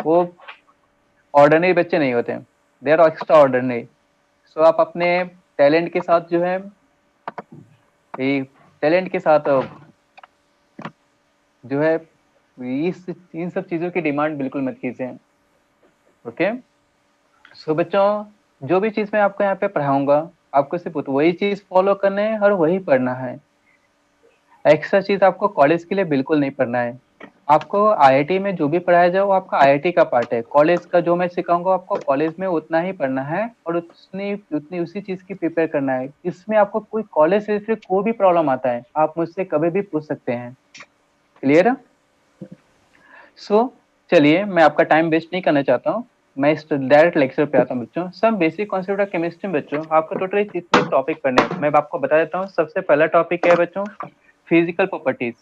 वो ऑर्डिनरी बच्चे नहीं होते, दे आर एक्स्ट्रा ऑर्डिनरी। सो आप अपने टैलेंट के साथ जो है, ये टैलेंट के साथ जो है इस इन सब चीजों की डिमांड बिल्कुल मत कीजिए। ओके। सो बच्चों, जो भी चीज मैं आपको यहाँ पे पढ़ाऊंगा, आपको सिर्फ वही चीज फॉलो करना है और वही पढ़ना है। एक्स्ट्रा चीज आपको कॉलेज के लिए बिल्कुल नहीं पढ़ना है। आपको आईआईटी में जो भी पढ़ाया जाए वो आपका आईआईटी का पार्ट है। कॉलेज का जो मैं सिखाऊंगा आपको कॉलेज में उतना ही पढ़ना है और उतनी उतनी उसी चीज की प्रिपेयर करना है। इसमें आपको कोई कॉलेज से रिलेटेड कोई भी प्रॉब्लम आता है, आप मुझसे कभी भी पूछ सकते हैं। क्लियर है? सो चलिए, मैं आपका टाइम वेस्ट नहीं करना चाहता हूँ, मैं इस डायरेक्ट लेक्चर पे आता हूँ। बच्चों, सब बेसिक कॉन्सेप्ट ऑफ केमिस्ट्री में बच्चों आपको टोटली कितने टॉपिक पढ़ने हैं मैं आपको बता देता हूँ। सबसे पहला टॉपिक है बच्चों फिजिकल प्रॉपर्टीज।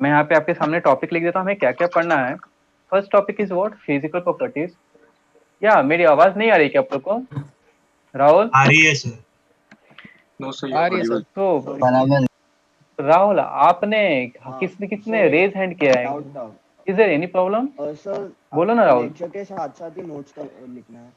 मैं यहाँ पे आपके सामने टॉपिक लिख देता हूँ हमें क्या क्या पढ़ना है। First topic is what? Physical properties. या मेरी आवाज नहीं आ रही क्या आप लोग को? राहुल? आ रही है सर। नो सर, आ यू रही है सर। तो बराबर। राहुल, आपने हाँ किसने किसने सर, रेज हैंड किया है? डाउट था। Is there any problem? Sir, बोलो ना राहुल। लेक्चर के साथ साथ ही नोट्स का लिखना है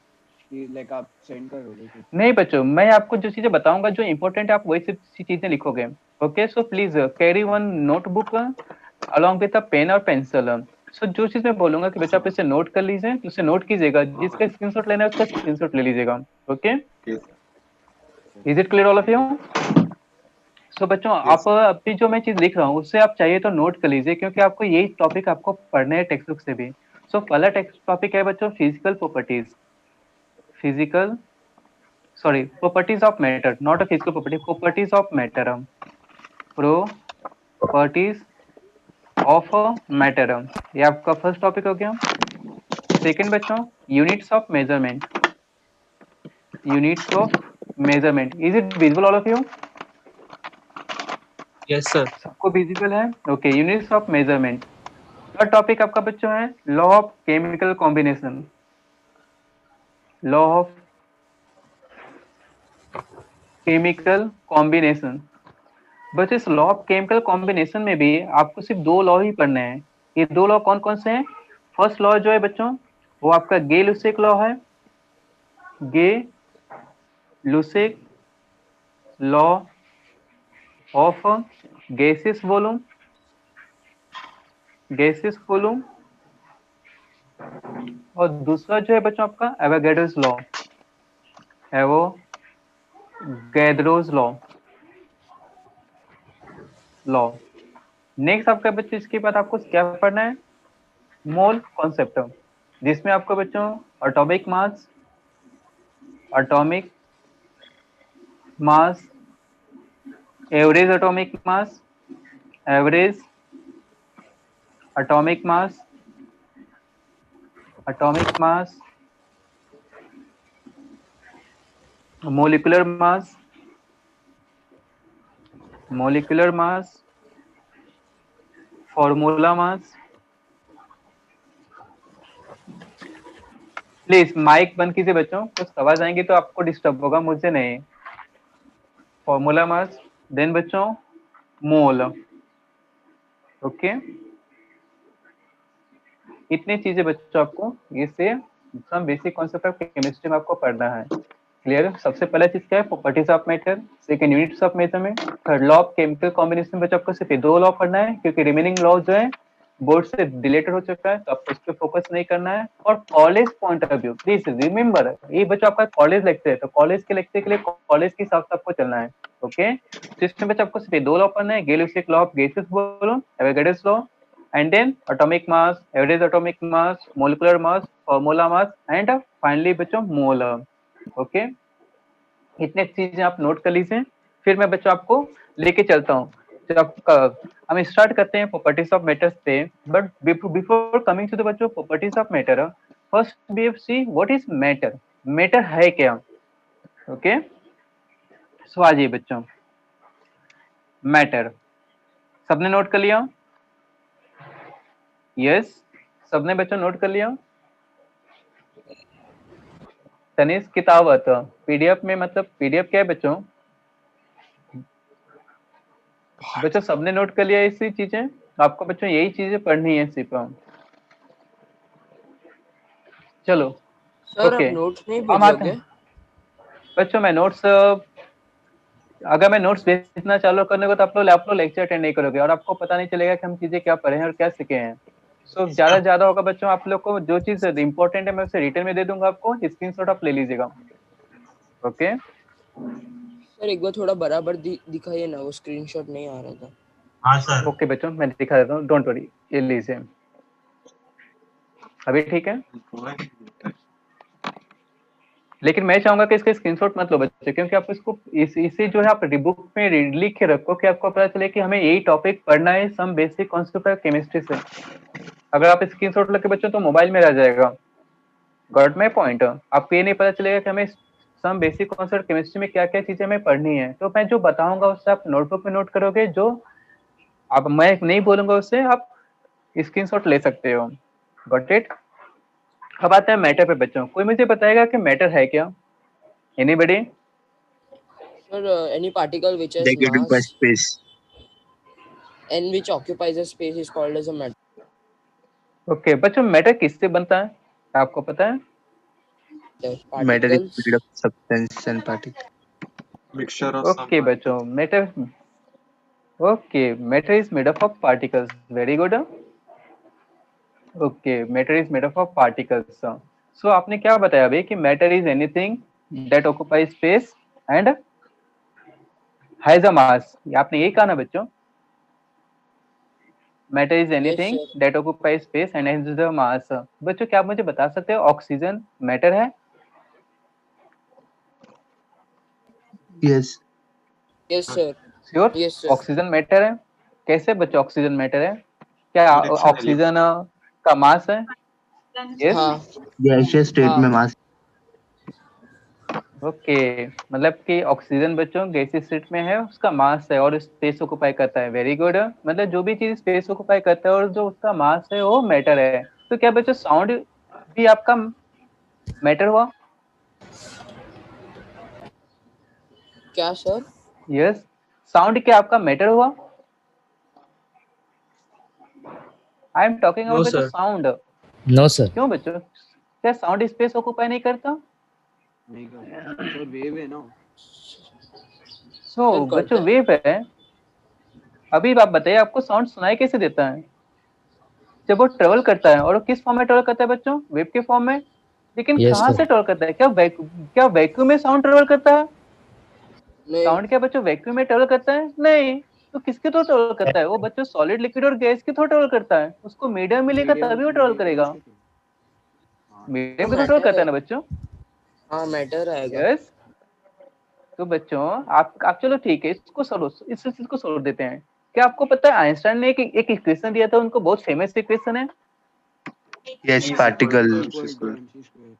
कि लाइक आप सेंड करोगे कुछ? नहीं बच्चों, मैं आपको जो चीजें बताऊंगा जो इंपॉर्टेंट है आप वही सब चीजें लिखोगे। Okay, so please carry one notebook along with a pen और पेंसिल। सो जो चीज मैं बोलूंगा कि बच्चा आप इसे नोट कर लीजिए, उसे नोट कीजिएगा, जिसका स्क्रीनशॉट लेना है उसका स्क्रीनशॉट ले लीजिएगा। Okay, is it clear all of you? So बच्चों, आप अभी जो मैं चीज लिख रहा हूँ उससे आप चाहिए तो नोट कर लीजिए, क्योंकि आपको यही टॉपिक आपको पढ़ने हैं टेक्स्ट बुक से भी। सो पहला टेक्स्ट टॉपिक है बच्चों physical properties. Physical, sorry, properties of matter, not a physical property, properties of matter, properties of matter। ये आपका फर्स्ट टॉपिक हो गया। सेकंड बच्चों, units of measurement. Units of measurement, is it visible all of you? Yes sir. सबको visible है? Okay, units of measurement. Third topic आपका बच्चों है law of chemical combination. Law of chemical combination. बस इस लॉ ऑफ केमिकल कॉम्बिनेशन में भी आपको सिर्फ दो लॉ ही पढ़ने हैं। ये दो लॉ कौन कौन से हैं? फर्स्ट लॉ जो है बच्चों वो आपका गे लुसेक लॉ है। Gay Lussac law of gases volume. Gases volume. और दूसरा जो है बच्चों आपका Avogadro's law. Avogadro's law. Law. Next आपका बच्चों इसके बाद आपको क्या पढ़ना है? मोल कॉन्सेप्ट, जिसमें आपको बच्चों atomic mass, atomic mass, average atomic mass, average atomic mass, atomic mass, molecular mass, molecular mass, formula mass. Please mic बंद कीजिए बच्चों, कुछ आवाज आएंगी तो आपको डिस्टर्ब होगा, मुझे नहीं। फॉर्मूला मास, देन बच्चों मोल। ओके, इतनी चीजें बच्चों आपको इससे सब बेसिक कॉन्सेप्ट ऑफ केमिस्ट्री में आपको पढ़ना है। क्लियर? सबसे पहला चीज क्या है? Properties of matter. Second, units of measurement. Third, law of chemical combination. बच्चों आपको सिर्फ दो लॉ पढ़ना है, क्योंकि रिमेनिंग लॉ जो है बोर्ड से डिलेटेड हो चुका है, तो आपको उस पर फोकस नहीं करना है। और college point of view, please remember, ये बच्चों आपका कॉलेज लेक्चर है, तो कॉलेज के लेक्चर के लिए कॉलेज के हिसाब से आपको चलना है। ओके, तो इसमें बच्चों आपको सिर्फ दो लॉ पढ़ना है, गेल-लुसिक लॉ ऑफ गैसेस बोलो, Avogadro's law, and then atomic mass, average atomic mass, molecular mass, formula mass, and finally बच्चों मोल। ओके, इतने चीजें आप नोट कर लीजिए। फिर मैं बच्चों आपको लेके चलता हूँ। तो आपका हम स्टार्ट करते हैं प्रॉपर्टीज ऑफ मैटर से, but before coming to the बच्चों properties of matter, first we have see what is matter. Matter है क्या? ओके, सो आ जाइए बच्चों। मैटर सबने नोट कर लिया? यस, सबने बच्चों नोट कर लिया? तनिष किताबत पीडीएफ में, मतलब पीडीएफ क्या है बच्चों? बच्चों सबने नोट कर लिया ऐसी चीजें? आपको बच्चों यही चीजें पढ़नी है सिर्फ। चलो सर ओके आप नोट्स नहीं हम आते भेजोगे? हैं बच्चों। मैं नोट्स अगर मैं नोट्स भेजना चालू करने को तो आप लोग लेक्चर अटेंड नहीं करोगे और आपको पता नहीं चलेगा कि हम चीजें क्या पढ़े हैं और क्या सीखे हैं। सो ज्यादा से ज्यादा होगा बच्चों, आप लोग को जो चीज इंपॉर्टेंट है मैं उसे रिटर्न में दे दूंगा, आपको स्क्रीनशॉट आप ले लीजिएगा। ओके सर एक बार थोड़ा बराबर दिखाइए ना, वो स्क्रीनशॉट नहीं आ रहा था। हाँ सर। ओके बच्चों मैं दिखा देता हूँ, डोंट वरी। ये लीजिए, अभी ठीक है। लेकिन मैं चाहूंगा कि इसका स्क्रीनशॉट मत लो बच्चे, क्योंकि आप इसको इसे जो है आप बुक में लिख के रखो कि आपको पता चले कि हमें यही टॉपिक पढ़ना है, some basic concept of chemistry से। अगर आप स्क्रीनशॉट लेके बच्चों तो मोबाइल में रह जाएगा। Got my point? आपको ये नहीं पता चलेगा कि हमें सम बेसिक कॉन्सेप्ट केमिस्ट्री में क्या क्या चीजें हमें पढ़नी है। तो मैं जो बताऊंगा उससे आप नोटबुक में नोट करोगे, जो आप मैं नहीं बोलूंगा उससे आप स्क्रीनशॉट ले सकते हो। Got it? अब आते हैं मैटर पे बच्चों। कोई मुझे बताएगा कि मैटर है क्या? Anybody? Sir, any particle which has Negative by mass space. and which occupies a space is called as a matter. Okay बच्चों, मैटर किससे बनता है आपको पता है? Matter is Particles. made of substance and particle. Mixture of some okay बच्चों, matter matter is made up of particles. Very good. Okay, matter is made up of particles. So आपने क्या बताया अभी कि matter is anything that occupy space and has a mass. आपने यही कहा ना बच्चों? Matter is anything sir. That occupy space and has a mass. बच्चों क्या आप मुझे बता सकते हो ऑक्सीजन मैटर है? Yes. Yes, sir. Sure Yes, sir. Oxygen matter है? कैसे बच्चों ऑक्सीजन मैटर है? क्या Directionally. ऑक्सीजन का मास है? यस हाँ Gaseous state हाँ में mass. ओके, मतलब कि ऑक्सीजन बच्चों गैसीय स्टेट में है, उसका मास है और स्पेस ऑक्युपाई करता है। Very good. मतलब जो भी चीज स्पेस ऑक्युपाई करता है और जो उसका मास है वो मैटर है। तो क्या बच्चों साउंड भी आपका मैटर हुआ? क्या सर? यस, साउंड क्या आपका मैटर हुआ? आई एम टॉकिंग अबाउट बच्चों साउंड। No sir. क्यों बच्चों, क्या साउंड स्पेस ऑक्युपाई नहीं करता? नहीं कर सर, वेव है ना। सो सर, बच्चों करता है। वेव है। अभी आप बताइए आपको साउंड सुनाई कैसे देता है? जब वो ट्रेवल करता है, और वो किस फॉर्म में ट्रेवल करता है बच्चों? वेव के फॉर्म में। लेकिन Yes, कहाँ sir. से ट्रेवल करता है? क्या वैक्यूम में साउंड ट्रेवल करता है? नहीं साउंड क्या बच्चों वैक्यूम में ट्रेवल करता है? नहीं। तो किसके थ्रू ट्रेवल करता है वो बच्चों? सॉलिड, लिक्विड और गैस के थ्रू ट्रेवल करता है। उसको मीडियम मिलेगा तभी वो ट्रेवल करेगा। मीडियम के थ्रू ट्रेवल मैटर करता है। है ना बच्चों? हाँ मैटर आएगा। यस। तो बच्चों आप चलो ठीक है, इसको सोल्व, इस चीज को सोल्व देते हैं। क्या आपको पता है आइंस्टाइन ने एक इक्वेशन दिया था उनको, बहुत फेमस इक्वेशन है। Yes, E is particle. equal to equal MC to square. MC square.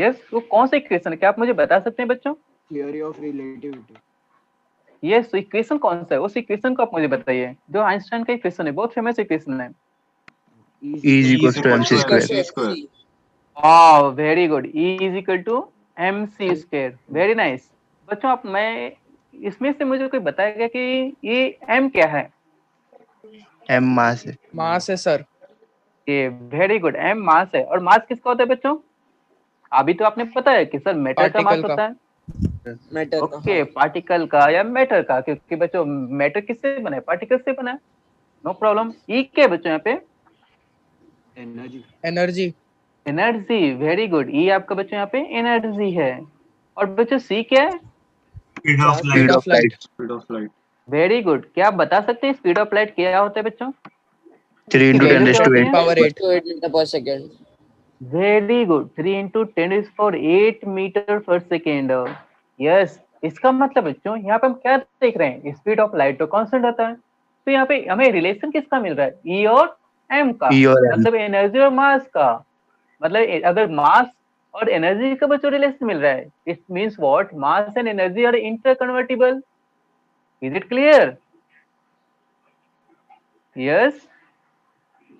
Yes, वो कौन सा इक्वेशन है? क्या आप मुझे बता सकते हैं बच्चों? Theory of relativity. Yes, equation कौन सा है? उस इक्वेशन को आप मुझे बताइए, जो आइंस्टाइन का इक्वेशन है, बहुत फेमस इक्वेशन है। E is E is equals to equal MC to square. MC square. वाह very good, E is equal to MC square. Very nice. बच्चों आप मैं इसमें से मुझे कोई बताएगा कि ये M क्या है? M mass है. मास है सर। ये वेरी गुड, M मास है। और मास किसका होता है बच्चों? अभी तो आपने पता है कि सर मैटर का मास पार्टिकल का। होता है। मैटर का। ओके, हाँ पार्टिकल का या मैटर का, क्योंकि बच्चों मैटर किससे बना है? पार्टिकल से बना है। No problem. ई क्या है बच्चों यहाँ पे? Energy. Energy. Energy. Very good, E आपका बच्चों यहाँ पे एनर्जी है। और बच्चों सी क्या है? Speed of light. Speed of light. Speed of light. Very good. क्या आप बता सकते हैं स्पीड ऑफ लाइट क्या होता है बच्चों? 3 into 10 वैल्यू raised क्या to होती 8. है? पावर 8। 8 मीटर पर सेकेंड। वेरी गुड, 3 इंटू 10⁸ मीटर पर सेकेंड। यस, इसका मतलब बच्चों यहाँ पे हम क्या देख रहे हैं? स्पीड ऑफ लाइट तो कांस्टेंट होता है। तो यहाँ पे हमें रिलेशन किसका मिल रहा है? ई और एम का। E और M. मतलब एनर्जी और मास का। मतलब अगर मास और एनर्जी का बच्चों रिलेशन मिल रहा है, it means what? Mass and energy are interconvertible. Is it clear? Yes.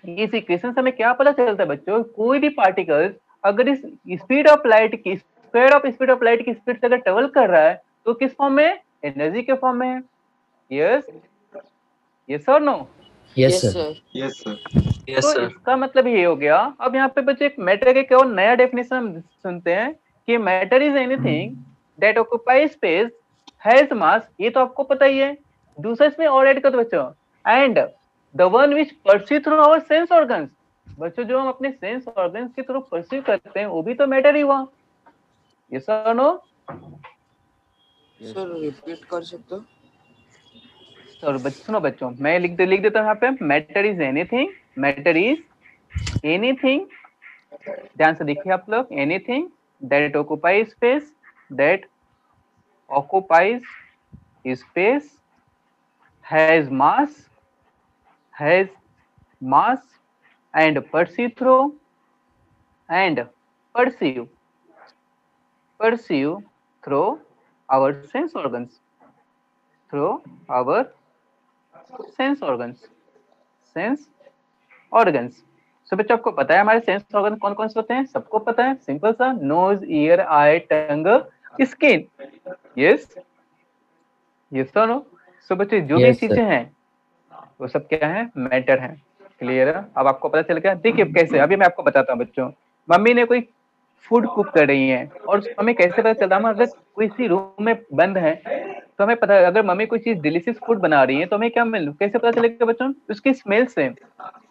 इस इक्वेशन से हमें क्या पता चलता है बच्चों? कोई भी पार्टिकल अगर इस स्पीड ऑफ लाइट की square of speed of light की स्पीड से अगर ट्रेवल कर रहा है तो किस फॉर्म में? एनर्जी के फॉर्म में है। यस, यस और no? Yes sir. Yes, sir. तो इसका मतलब ये हो गया। अब यहाँ पे बच्चे एक मैटर के और नया डेफिनेशन सुनते हैं कि matter is anything that occupy space has मास, ये तो आपको पता ही है। दूसरा इसमें और ऐड कर दो बच्चों, and the one which perceive through our sense organs. बच्चों जो हम अपने सेंस ऑर्गन्स के थ्रू परसीव करते हैं वो भी तो मैटर ही हुआ। ये सर नो सर रिपीट कर सकते हो? सर सुनो बच्चों, मैं लिख देता हूँ यहाँ पे, matter is anything, matter is anything, ध्यान से देखिए आप लोग, anything that occupy space, that occupies space, has mass and perceive through and perceive through our sense organs, through our sense organs. So बच्चों आपको पता है हमारे सेंस ऑर्गन कौन कौन से होते हैं? सबको पता है, सिंपल सा, नोज, ईयर, आई, टंग, स्किन। यस यस और नो। सो बच्चे जो भी चीजें हैं वो सब क्या है? मैटर है। क्लियर है? अब आपको पता चल गया। देखिए कैसे, अभी मैं आपको बताता हूँ बच्चों। मम्मी ने कोई फूड कुक कर रही है और हमें कैसे पता चलता है? अगर कोई सी रूम में बंद है तो हमें पता है, अगर मम्मी कोई चीज डिलीशियस फूड बना रही है तो हमें क्या मिल, कैसे पता चलेगा बच्चों? उसकी स्मेल से।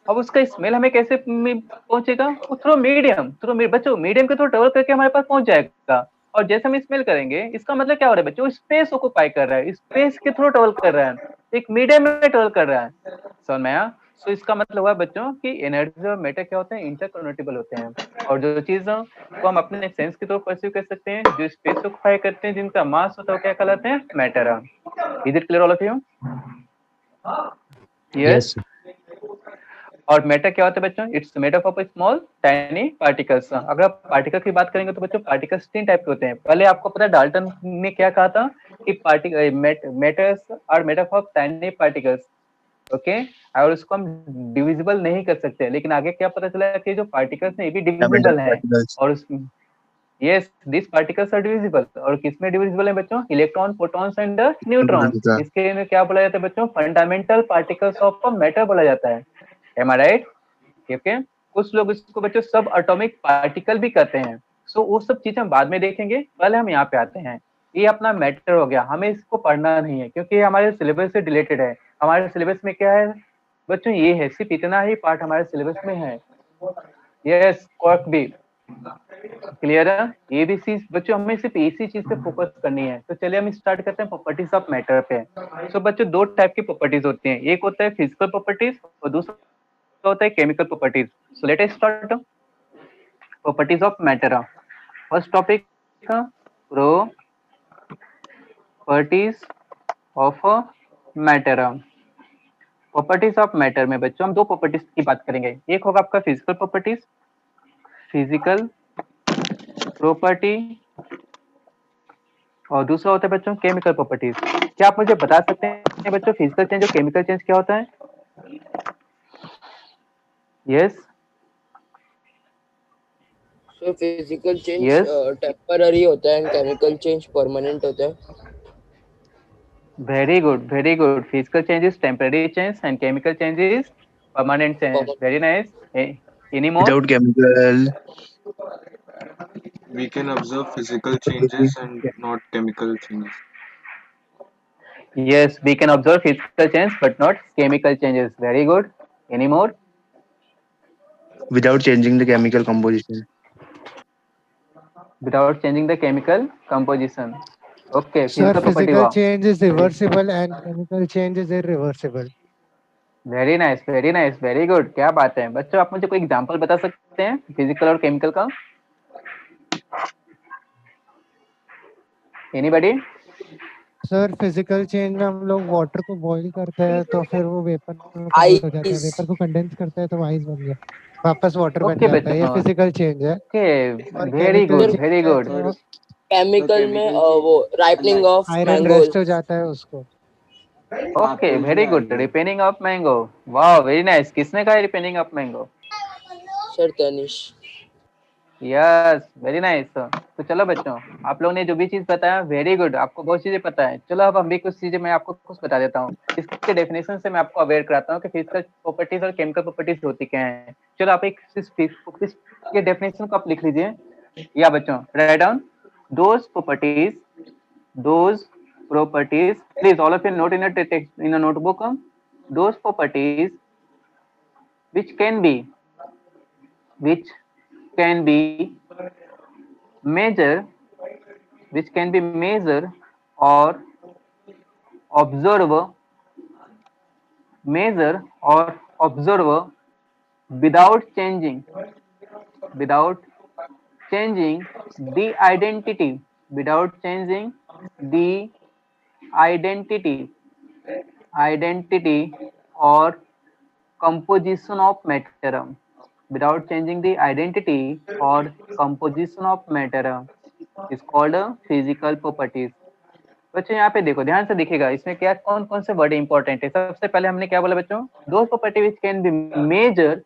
अब उसका स्मेल हमें कैसे पहुंचेगा? थ्रू मीडियम, बच्चों मीडियम के थ्रू ट्रेवल करके हमारे पास पहुंच जाएगा। और जैसे हम स्मेल करेंगे, इसका मतलब क्या हो रहा है बच्चों? स्पेस ऑक्युपाई कर रहा है, स्पेस के थ्रू ट्रेवल कर रहा है, एक मीडियम में ट्रेवल कर रहा है। समझ में आया? तो इसका मतलब हुआ बच्चों कि एनर्जी और मैटर क्या होते हैं? इंटरकनेक्टेबल होते हैं। और जो चीज को हम अपने सेंस की तरफ परसीव कर सकते हैं, जो स्पेस ऑक्युपाई करते हैं, जिनका मास होता है, वो क्या कहलाते हैं? Matter. Is it clear all of you? Yes. और मैटर क्या होता है बच्चों? It's made up of small tiny particles. अगर आप पार्टिकल की बात करेंगे तो बच्चों पार्टिकल्स 3 टाइप के होते हैं। पहले आपको पता है डाल्टन ने क्या कहा था कि matters are made up of tiny particles, okay. और उसको हम डिविजिबल नहीं कर सकते, लेकिन आगे क्या पता चला कि जो पार्टिकल्स हैं ये भी डिविजिबल हैं। और yes, this particles are divisible. और किसमें डिविजिबल है बच्चों? Electron, protons and neutrons. इसके क्या बोला जाता है बच्चों? फंडामेंटल पार्टिकल्स ऑफ मैटर बोला जाता है। Am I right? Okay? कुछ लोग इसको बच्चों सब एटॉमिक पार्टिकल भी कहते हैं। सो वो सब चीजें हम बाद में देखेंगे, पहले हम यहाँ पे आते हैं। ये अपना मैटर हो गया, हमें इसको पढ़ना नहीं है क्योंकि ये हमारे सिलेबस से रिलेटेड है। हमारे सिलेबस में क्या है बच्चों? ये है, सिर्फ इतना ही पार्ट हमारे सिलेबस में है। यस, क्वार्क भी क्लियर है। ये भी चीज बच्चों हमें सिर्फ इसी चीज पे फोकस करनी है। तो चलिए हम स्टार्ट करते हैं प्रॉपर्टीज ऑफ मैटर पे। सो बच्चों दो टाइप की प्रॉपर्टीज होती हैं, एक होता है फिजिकल प्रॉपर्टीज और दूसरा होता है chemical properties. So let us start properties of matter. First topic properties of matter. Properties of matter में बच्चों हम दो प्रॉपर्टीज की बात करेंगे। एक होगा आपका फिजिकल प्रॉपर्टीज, फिजिकल प्रॉपर्टी, और दूसरा होता है बच्चों केमिकल प्रॉपर्टीज। क्या आप मुझे बता सकते हैं बच्चों फिजिकल चेंज और केमिकल चेंज क्या होता है? Yes sir physical change yes, temporary होता है एंड केमिकल चेंज परमानेंट होता है। very good, very good. Physical change is temporary change and chemical change is permanent change. Very nice. Any more? Without chemical, We can observe physical changes and not chemical changes. Yes, we can observe physical change but not chemical changes. Very good. Any more? without changing the chemical composition. Without changing the chemical composition. Okay, Sir, physical property physical wow. change is reversible and chemical change is irreversible. Very nice, very nice, very good. क्या बात है बच्चों, आप मुझे कोई example बता सकते हैं फिजिकल और केमिकल का? एनीबॉडी? सर फिजिकल चेंज में हम लोग वाटर को बॉईल करते हैं तो फिर वो वेपर में कन्वर्ट हो जाता है, वेपर को कंडेंस करते हैं तो आइस बन गया, वापस वाटर बन ओके जाता है। ये बच्चों, फिजिकल चेंज है। ओके, और very chemical good, change very है गुड। तो केमिकल में chemical वो ripening of iron mango. Rust हो जाता है उसको। ओके, apples वेरी में good. iron। Ripening of mango, वाह वेरी नाइस। किसने कहा ripening of mango? Sir Tanish. Yes, very nice. तो चलो बच्चों, आप लोगों ने जो भी चीज बताया वेरी गुड, आपको बहुत चीजें पता है। चलो अब हम भी कुछ चीजें मैं आपको कुछ बता देता हूँ। इसके डेफिनेशन से मैं आपको अवेयर कराता हूँ कि फिजिकल प्रॉपर्टीज और केमिकल प्रॉपर्टीज होती क्या है। चलो आप एक के डेफिनेशन को आप लिख लीजिए, या बच्चों write down those properties, please all of you note in a text in a notebook, those properties which can be measure which can be measure or observe without changing the identity without changing the identity or composition of matter, without changing the identity or composition of matter is called physical properties। बच्चों यहाँ पे देखो, ध्यान से देखिएगा, इसमें क्या कौन कौन से वर्ड इंपॉर्टेंट है। सबसे पहले हमने क्या बोला बच्चों, दो property which can be measure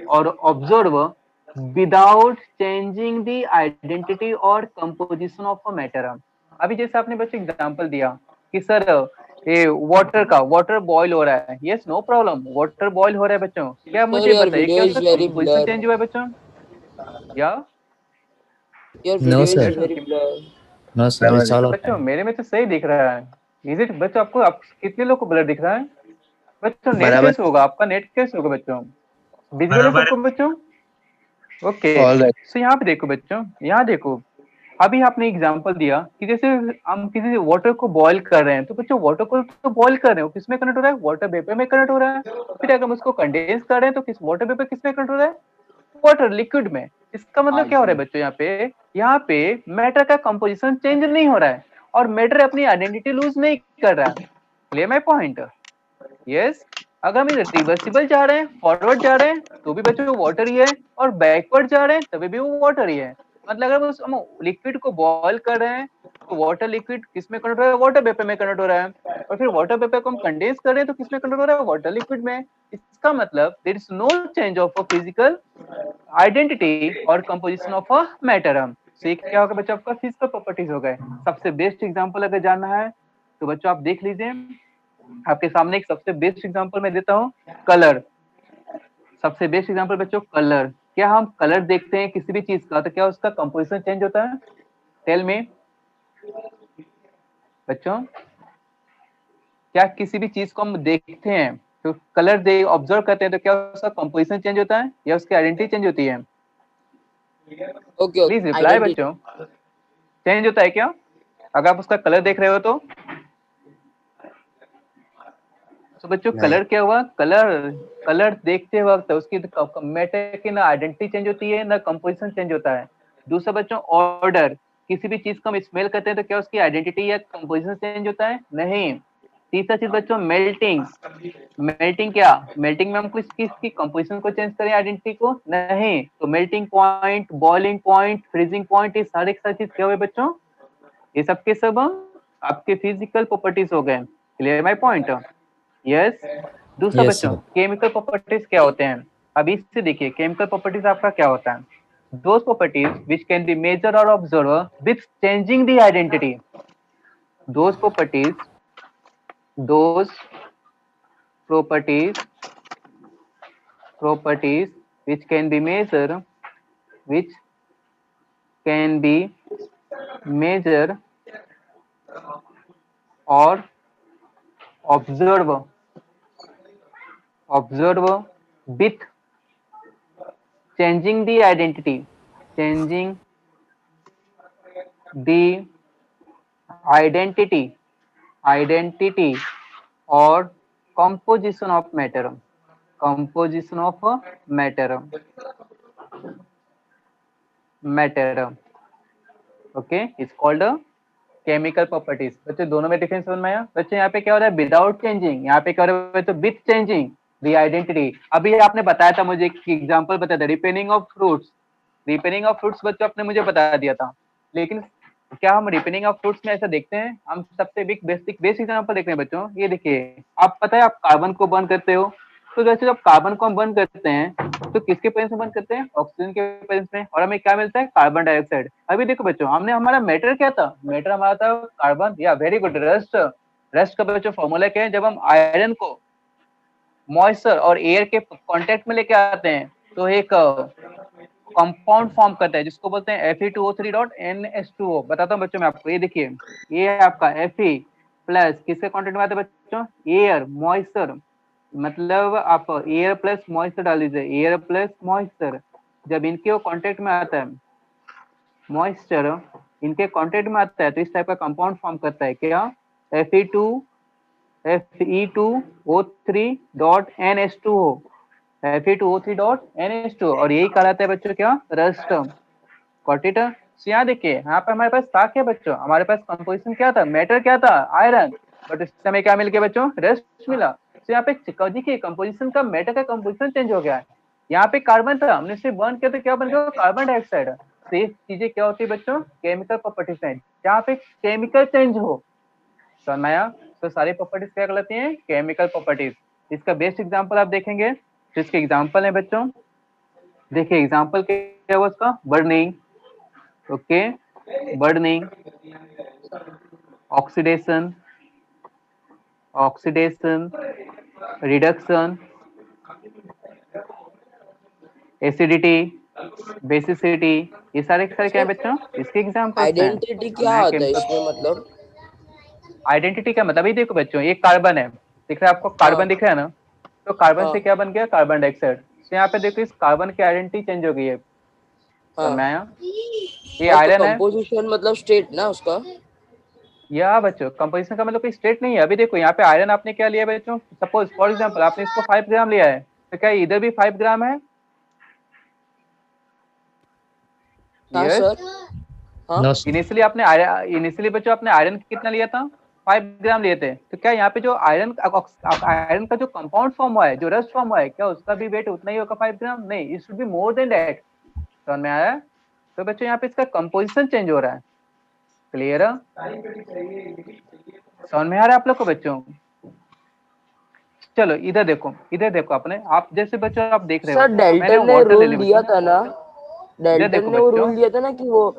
और observe without changing the identity और कंपोजिशन ऑफ अ मैटर। अभी जैसे आपने बच्चों एग्जांपल दिया कि सर ये वाटर बॉईल हो रहा है, yes no problem, water boil हो रहा है बच्चों, क्या Sir, मुझे your बताइए video क्या is उसका very कंपोजिशन blur. चेंज हुआ है बच्चों, या Your No, video is sir. very blur. No, sir. It's all बच्चों okay. मेरे में तो सही दिख रहा है। इज इट बच्चों, आपको आप कितने लोग को ब्लर दिख रहा है बच्चों? नेट बराबर कैसे होगा आपका, नेट कैसे होगा बच्चों? विजुअल है सबको बच्चों? Okay, all right. तो यहाँ पे देखो बच्चों, यहाँ देखो, अभी आपने एग्जांपल दिया कि जैसे हम किसी वाटर को बॉईल कर रहे हैं, तो बच्चों वाटर को तो बॉईल कर रहे हो, किसमें कन्वर्ट हो रहा है, वाटर वेपर में कन्वर्ट हो रहा है। फिर अगर हम उसको कंडेंस कर रहे हैं तो किस वाटर वेपर किसमें कन्वर्ट हो रहा है, वाटर लिक्विड में। इसका मतलब क्या हो रहा है बच्चों, यहाँ पे मैटर का कंपोजिशन चेंज नहीं हो रहा है और मैटर अपनी आइडेंटिटी लूज नहीं कर रहा है। Clear my point? यस। अगर हम रिवर्सिबल जा रहे हैं, फॉरवर्ड जा रहे हैं, तो भी बच्चों वाटर ही है, और बैकवर्ड जा रहे हैं तभी भी वो वाटर ही है। मतलब अगर हम लिक्विड को बॉईल कर रहे हैं तो वाटर लिक्विड किस में कन्वर्ट हो रहा है, वाटर वेपर में कन्वर्ट हो रहा है, और फिर वाटर वेपर को हम कंडेंस कर रहे हैं तो किस में कन्वर्ट हो रहा है, वाटर लिक्विड में। इसका मतलब there is no change of a physical identity और कंपोजिशन ऑफ अ मैटर। तो ये क्या होगा बच्चों, आपका फिजिकल प्रॉपर्टीज हो गए। सबसे बेस्ट एग्जांपल अगर जानना है तो बच्चों आप देख लीजिए, आपके सामने एक सबसे बेस्ट एग्जांपल मैं देता हूँ, कलर। सबसे बेस्ट एग्जांपल बच्चों कलर। क्या हम कलर देखते हैं किसी भी चीज का तो क्या उसका कंपोजिशन चेंज होता है? टेल मी बच्चों, क्या किसी भी चीज को हम देखते हैं तो कलर दे ऑब्जर्व करते हैं तो क्या उसका कंपोजिशन चेंज होता है या उसकी आइडेंटिटी चेंज होती है? Okay, please okay. Reply Identity. बच्चों, चेंज होता है क्या अगर आप उसका कलर देख रहे हो तो? तो बच्चों नहीं। कलर क्या हुआ, कलर देखते वक्त उसकी मैटर की ना आइडेंटिटी चेंज होती है ना कंपोजिशन चेंज होता है। दूसरा बच्चों ऑर्डर, किसी भी चीज को हम स्मेल करते हैं तो क्या उसकी आइडेंटिटी या कंपोजिशन चेंज होता है? नहीं। तीसरा चीज बच्चों मेल्टिंग, मेल्टिंग में हम किसकी कंपोजिशन को चेंज करें, आइडेंटिटी को? नहीं। तो melting point, boiling point, freezing point, ये सारे चीज क्या हुए बच्चों, ये सब के सब आपके फिजिकल प्रॉपर्टीज हो गए। Clear my point? यस। दूसरा Yes, बच्चों sir. केमिकल प्रॉपर्टीज क्या होते हैं? अब इससे देखिए केमिकल प्रॉपर्टीज आपका क्या होता है, those properties which can be measure और observe with changing the identity, those properties which can be measured or observe with changing the identity or composition of matter, okay, it's called a chemical properties. बच्चे दोनों में difference समझ में आया? बच्चे यहाँ पे क्या हो रहा है, विदाउट चेंजिंग, यहाँ पे क्या हो रहा है तो विथ चेंजिंग द आइडेंटिटी। अभी आपने बताया था मुझे, एक एग्जांपल बताया था, रिपेयरिंग ऑफ फ्रूट्स बच्चों आपने मुझे बता दिया था। लेकिन क्या हम रिपेयरिंग ऑफ फ्रूट्स में ऐसा देखते हैं? हम सबसे बेसिक एग्जांपल देख रहे हैं बच्चों। ये देखिए, आप पता है आप कार्बन को बर्न करते हो, तो जैसे जब कार्बन को हम बर्न करते हैं तो किसके प्रेजेंस में बर्न करते हैं? ऑक्सीजन के प्रेजेंस में, और हमें क्या मिलता है? Carbon dioxide. अभी देखो बच्चों, हमने हमारा मैटर क्या था? मैटर हमारा था कार्बन, या वेरी गुड, रस्ट। रस्ट का बच्चों फॉर्मूला क्या है? जब हम आयरन को मॉइस्चर और एयर के कांटेक्ट में लेके आते हैं तो एक कंपाउंड फॉर्म करता है जिसको बोलते हैं Fe2O3.NH2O। बताता हूँ बच्चों मैं आपको, ये देखिए, ये है आपका Fe प्लस किसके कांटेक्ट में आता है बच्चों? Air, moisture. मतलब आप एयर प्लस मॉइस्चर डाल दीजिए, एयर प्लस मॉइस्चर। जब इनके वो कांटेक्ट में आता है, मॉइस्चर इनके कांटेक्ट में आता है, तो इस टाइप का कंपाउंड फॉर्म करता है क्या? Fe2O3.NH2O, Fe2O3.NH2O, और यही कहलाता है बच्चों क्या? रस्ट। Got it? यहाँ देखिए, यहाँ पे हमारे पास था क्या बच्चों? हमारे पास कंपोजिशन क्या था? मैटर क्या था? आयरन। बट इस समय क्या मिल गया बच्चों? रस्ट मिला। तो यहाँ पे देखिए, कंपोजिशन का, मैटर का कंपोजिशन चेंज हो गया है। यहाँ पे कार्बन था, हमने सिर्फ बर्न किया तो क्या बन गया? Carbon dioxide. तो ये चीजें क्या होती है बच्चों? केमिकल प्रॉपर्टीज हैं। जहाँ पे केमिकल चेंज हो, समझ में आया? तो सारी प्रॉपर्टीज क्या कहलाती हैं? Chemical properties. इसका बेस्ट एग्जांपल आप देखेंगे, तो इसके एग्जांपल है बच्चों, देखिए एग्जांपल क्या हुआ उसका? Burning, okay, burning, oxidation, oxidation, reduction, acidity, basicity, ये सारे क्या है बच्चों? इसके एग्जांपल्स हैं। आइडेंटिटी क्या आता है इसमें मतलब? आइडेंटिटी का मतलब, ये देखो बच्चों, ये कार्बन है, दिख रहा है आपको? कार्बन दिख रहा है ना? तो कार्बन से क्या बन गया? Carbon dioxide. तो यहाँ पे देखो, इस कार्बन की आइडेंटिटी चेंज हो गई है। समझ में आया? ये आयरन है, कंपोजिशन मतलब स्टेट ना उसका? या बच्चों कंपोजिशन का मतलब कोई स्टेट नहीं है। अभी देखो यहाँ पे आयरन आपने क्या लिया बच्चों? सपोज फॉर एग्जांपल आपने इसको 5 ग्राम लिया है, तो क्या इधर भी 5 ग्राम है? हाँ यस। सर। हाँ No, sir. इनिशियली बच्चों आपने आयरन कितना लिया था? 5 ग्राम लिए थे। तो क्या यहाँ पे जो आयरन का जो कंपाउंड फॉर्म हुआ है, जो रस्ट फॉर्म हुआ है, क्या उसका भी वेट उतना ही होगा 5 ग्राम? नहीं, it should be more than that. समझ में आया? तो बच्चों यहाँ पे इसका कंपोजिशन चेंज हो रहा है। क्लियर है? समझ में आ रहा है आप लोग को बच्चों? चलो इधर देखो, इधर देखो अपने, आप जैसे बच्चों आप देख रहे हो, सर, मैंने डेल्टन ने वाटर ले रूल लिया दिया बच्चों। था ना, इधर डेल्टन देखो ने वो बच्चों, रूल दिया था ना कि वो,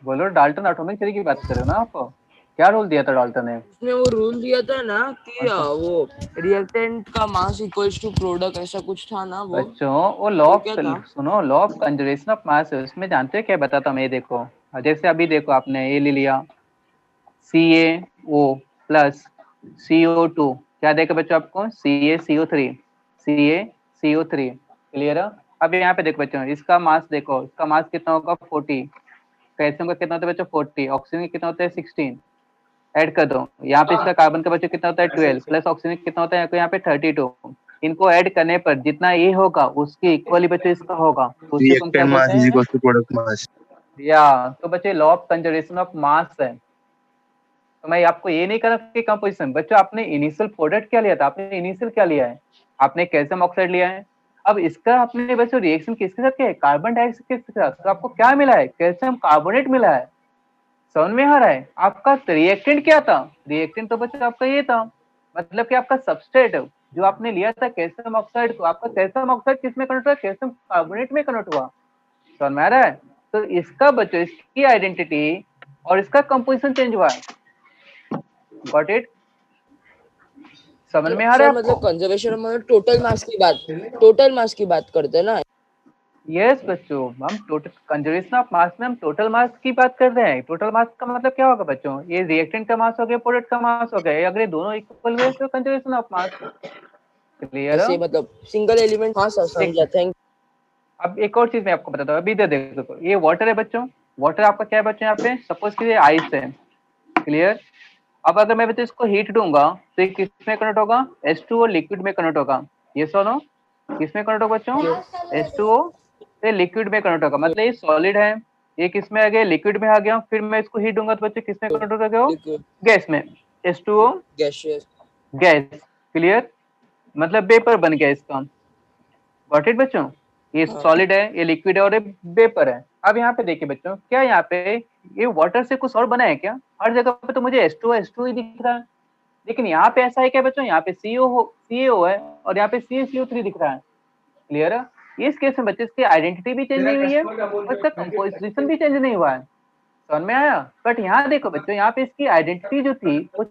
बोलो डाल्टन एटॉमिक थ्योरी की बात कर रहे हो ना आप? क्या रोल दिया था डाल्टन ने? उसने वो रूल दिया था ना कि वो रिएक्टेंट का मास इक्वल्स टू प्रोडक्ट, ऐसा कुछ था ना वो? बच्चों वो लॉ वो ऑफ, क्या था? सुनो, law of conservation of mass है, उसमें जानते हो क्या बताता हूँ? ये देखो, जैसे अभी देखो आपने ये ले लिया CaO प्लस CO2, क्या देखो बच्चों आपको? CaCO3, CaCO3। क्लियर है? अब यहाँ पे देखो बच्चों, इसका मास देखो, इसका मास कितना होगा? 40। कैल्शियम का कितना होता है बच्चों? 40। ऑक्सीजन का कितना होता है? 16। ऐड कर दो, यहाँ पे इसका कार्बन का बच्चों कितना होता है? 12 प्लस ऑक्सीजन कितना होता है यहाँ पे? 32। इनको ऐड करने पर जितना ये होगा उसके इक्वली बच्चों इसका होगा, तो उसी को हम क्या Reactant बोलते mass is हैं? equal to product mass. या तो बच्चे law of conservation of mass है। तो मैं आपको ये नहीं कह रहा कि कंपोजिशन, बच्चों आपने इनिशियल प्रोडक्ट क्या लिया था? आपने इनिशियल क्या लिया है? आपने कैल्शियम ऑक्साइड लिया है। अब इसका आपने बच्चों रिएक्शन किसके साथ किया है? कार्बन डाइऑक्साइड के साथ। तो आपको क्या मिला है? कैल्शियम कार्बोनेट मिला है। समझ में आ रहा है? आपका रिएक्टेंट क्या था? रिएक्टेंट तो बच्चों आपका ये था, मतलब कि आपका सबस्ट्रेट जो आपने लिया था कैल्शियम ऑक्साइड को, आपका कैल्शियम ऑक्साइड किस में कन्वर्ट हुआ? कैल्शियम कार्बोनेट में कन्वर्ट हुआ। समझ में आ रहा है? तो इसका बच्चों, इसकी आइडेंटिटी और इसका कंपोजिशन चेंज हुआ है। Got it? समझ में आ रहा सर है मतलब आपको? कंजर्वेशन मतलब टोटल मास की बात करते हैं ना? यस बच्चों, हम टोटल कंजर्वेशन ऑफ मास में हम टोटल मास की बात कर रहे हैं। टोटल मास का मतलब क्या होगा बच्चों? ये रिएक्टेंट का मास हो गया, प्रोडक्ट का मास हो गया, अगर ये दोनों इक्वल हुए तो कंजर्वेशन ऑफ मास। क्लियर है? ऐसे मतलब सिंगल एलिमेंट। हाँ सर, समझा, थैंक। अब एक और चीज मैं आपको बताता हूँ, अभी इधर देखो, ये वाटर है बच्चों। वाटर आपका क्या है बच्चों? यहाँ पे सपोज कीजिए आइस है। क्लियर? अब अगर मैं बच्चों इसको हीट दूंगा तो ये किस में कन्वर्ट होगा? H2O लिक्विड में कन्वर्ट होगा। ये सुनो, किस में कन्वर्ट होगा बच्चों? H2O से लिक्विड में कन्वर्ट होगा। मतलब ये सॉलिड है, ये किस में आ गया? लिक्विड में आ गया। फिर मैं इसको हीट दूंगा तो बच्चों किस में कन्वर्ट हो गया? लिक्विड, गैस में, H2O गैसियस। गैस। क्लियर? मतलब वेपर बन गया इसका। गॉट इट बच्चों? ये सॉलिड है, ये लिक्विड है और ये वेपर है। अब यहाँ पे देखिए बच्चों, क्या यहाँ पे ये वाटर से कुछ और बना है क्या? हर जगह पे तो मुझे H2O ही दिख रहा है। लेकिन यहाँ पे ऐसा है क्या बच्चों, यहाँ पे CaO है और यहाँ पे CaCO3 दिख रहा है। क्लियर है? इस केस में बच्चे इसकी आइडेंटिटी भी चेंज नहीं हुई है और इसका कंपोजिशन भी चेंज नहीं हुआ है। समझ में आया? बट यहाँ देखो बच्चों, यहाँ पे इसकी आइडेंटिटी जो थी वो